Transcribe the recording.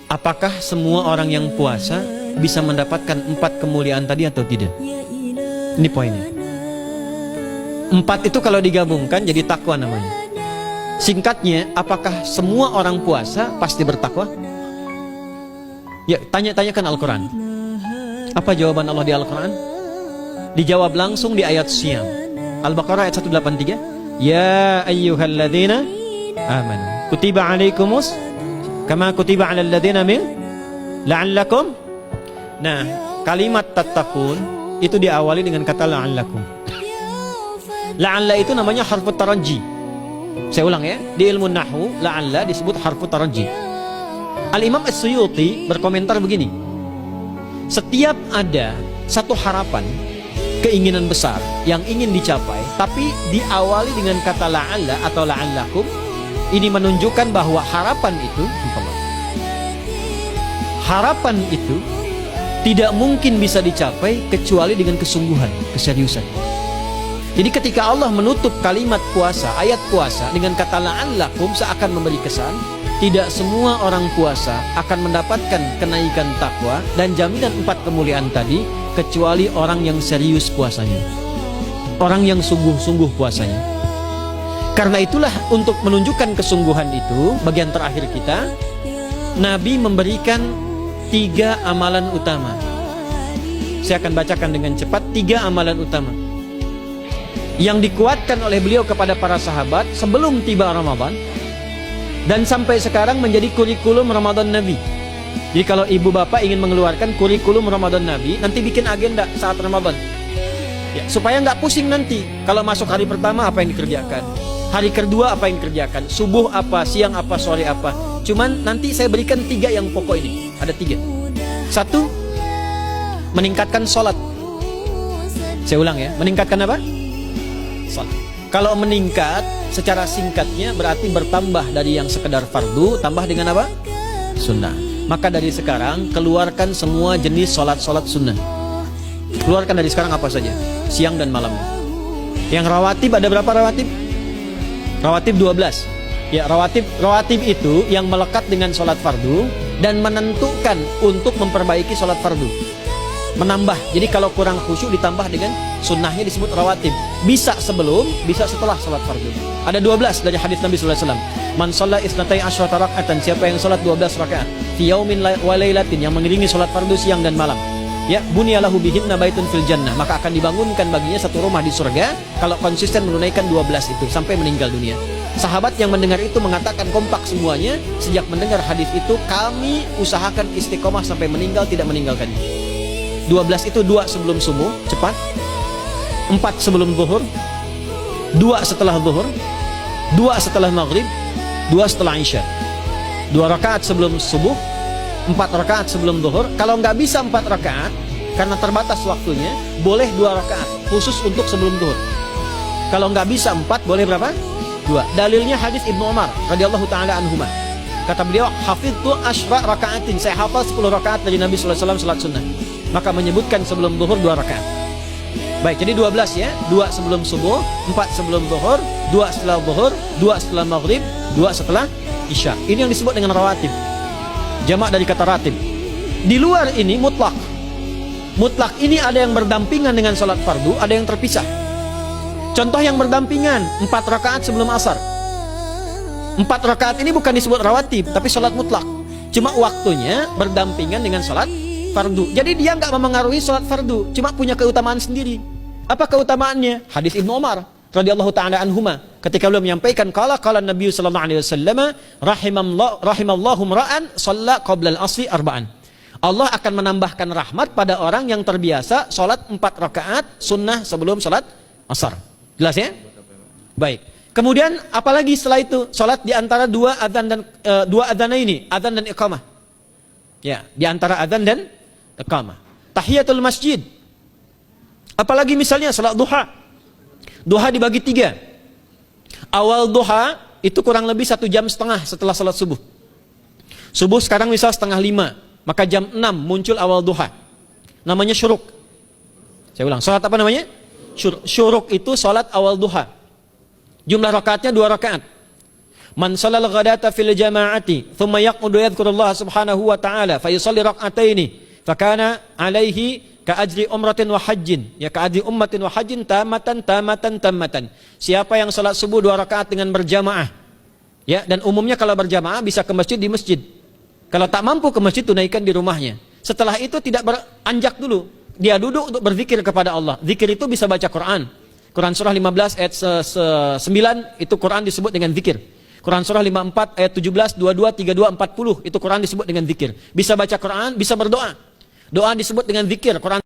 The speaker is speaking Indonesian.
apakah semua orang yang puasa bisa mendapatkan 4 kemuliaan tadi atau tidak? Ini poinnya. 4 itu kalau digabungkan jadi takwa namanya. Singkatnya, apakah semua orang puasa pasti bertakwa? Ya, tanya-tanyakan Al-Quran. Apa jawaban Allah di Al-Quran? Dijawab langsung di ayat Siyam. Al-Baqarah ayat 183. Ya ayyuhalladzina amanu kutiba alaikumus kama kutiba alal ladzina min la'allakum. Nah, kalimat tattaqun itu diawali dengan kata la'allakum. La'alla itu namanya harfu taraji. Saya ulang ya, di ilmu nahwu la'alla disebut harfu taraji. Al-Imam As-Suyuti berkomentar begini. Setiap ada satu harapan, keinginan besar yang ingin dicapai, tapi diawali dengan kata la'alla atau la'allakum, ini menunjukkan bahwa harapan itu tidak mungkin bisa dicapai kecuali dengan kesungguhan, keseriusan. Jadi ketika Allah menutup kalimat puasa, ayat puasa dengan kata la'allakum, seakan memberi kesan tidak semua orang puasa akan mendapatkan kenaikan takwa dan jaminan 4 kemuliaan tadi kecuali orang yang serius puasanya, orang yang sungguh-sungguh puasanya. Karena itulah, untuk menunjukkan kesungguhan itu, bagian terakhir kita, Nabi memberikan 3 amalan utama. Saya akan bacakan dengan cepat 3 amalan utama yang dikuatkan oleh beliau kepada para sahabat sebelum tiba Ramadan, dan sampai sekarang menjadi kurikulum Ramadan Nabi. Jadi kalau ibu bapak ingin mengeluarkan kurikulum Ramadan Nabi, nanti bikin agenda saat Ramadan ya, supaya nggak pusing nanti. Kalau masuk hari pertama apa yang dikerjakan, hari kedua apa yang dikerjakan, subuh apa, siang apa, sore apa. Cuman nanti saya berikan 3 yang pokok ini. Ada 3. 1, meningkatkan sholat. Saya ulang ya, meningkatkan apa? Sholat. Kalau meningkat secara singkatnya berarti bertambah dari yang sekedar fardu, tambah dengan apa? Sunnah. Maka dari sekarang keluarkan semua jenis sholat-sholat sunnah. Keluarkan dari sekarang apa saja, siang dan malam. Yang rawatib ada berapa rawatib? Rawatib 12. Ya, rawatib itu yang melekat dengan sholat fardu dan menentukan untuk memperbaiki sholat fardu. Menambah. Jadi kalau kurang khusyuk ditambah dengan sunnahnya disebut rawatib. Bisa sebelum, bisa setelah sholat fardu. Ada 12 dari hadis Nabi sallallahu alaihi wasallam. Man shalla isnatai asyrata raka'atan, siapa yang sholat 12 rakaat fi yaumin wa lailatin, yang mengiringi sholat fardu siang dan malam. Ya, bunyalahu bihinna baitun fil jannah, maka akan dibangunkan baginya satu rumah di surga kalau konsisten menunaikan 12 itu sampai meninggal dunia. Sahabat yang mendengar itu mengatakan kompak semuanya, sejak mendengar hadis itu kami usahakan istiqomah sampai meninggal tidak meninggalkannya. 12 itu 2 sebelum subuh, cepat. 4 sebelum zuhur, 2 setelah zuhur, 2 setelah maghrib, 2 setelah isya. 2 rakaat sebelum subuh, 4 rakaat sebelum zuhur. Kalau nggak bisa 4 rakaat karena terbatas waktunya, boleh 2 rakaat khusus untuk sebelum zuhur. Kalau nggak bisa 4, boleh berapa? 2. Dalilnya hadis Ibnu Umar radhiyallahu taala anhuma. Kata beliau, hafidtu asyra rakaatin, saya hafal 10 rakaat dari Nabi sallallahu alaihi wasallam salat sunnah. Maka menyebutkan sebelum zuhur 2 rakaat. Baik, jadi 12 ya. 2 sebelum subuh, 4 sebelum zuhur, 2 setelah zuhur, 2 setelah maghrib, 2 setelah isya. Ini yang disebut dengan rawatib. Jamak dari kata ratib. Di luar ini mutlak. Mutlak ini ada yang berdampingan dengan salat fardu, ada yang terpisah. Contoh yang berdampingan, 4 rakaat sebelum asar. 4 rakaat ini bukan disebut rawatib, tapi salat mutlak. Cuma waktunya berdampingan dengan salat fardu. Jadi dia nggak memengaruhi sholat fardu, cuma punya keutamaan sendiri. Apa keutamaannya? Hadis Ibnu Umar radhiyallahu taala anhuma, ketika beliau menyampaikan qala Nabi sallallahu alaihi wasallam, rahimallahu ra'an shalla qabla al-asri arba'an. Allah akan menambahkan rahmat pada orang yang terbiasa sholat 4 rakaat sunnah sebelum sholat asar. Jelas ya? Baik. Kemudian apalagi setelah itu? Sholat di antara 2 adzan dan 2 adzan ini, adzan dan iqamah. Ya, di antara adzan dan iqamah. Tahiyatul masjid. Apalagi misalnya salat duha. Duha dibagi 3. Awal duha itu kurang lebih 1,5 jam setelah salat subuh. Subuh sekarang misal 4:30, maka jam 6 muncul awal duha. Namanya syuruk. Saya ulang, salat apa namanya? Syuruk itu salat awal duha. Jumlah rakaatnya 2 rakaat. Man sallal ghadata fil jama'ati thumma yaqudu yadhkurullah subhanahu wa ta'ala fa yusalli rak'ataini fakana alaihi ka ajri umratin wa hajjin, ya ka ajri ummatin wa hajjin tamatan. Siapa yang salat subuh 2 rakaat dengan berjamaah, ya, dan umumnya kalau berjamaah bisa ke masjid di masjid. Kalau tak mampu ke masjid, tunaikan di rumahnya. Setelah itu tidak beranjak dulu, dia duduk untuk berzikir kepada Allah. Zikir itu bisa baca Quran. Quran surah 15 ayat 9 itu Quran disebut dengan zikir. Quran surah 54 ayat 17, 22, 32, 40 itu Quran disebut dengan zikir. Bisa baca Quran, bisa berdoa. Doa disebut dengan zikir. Quran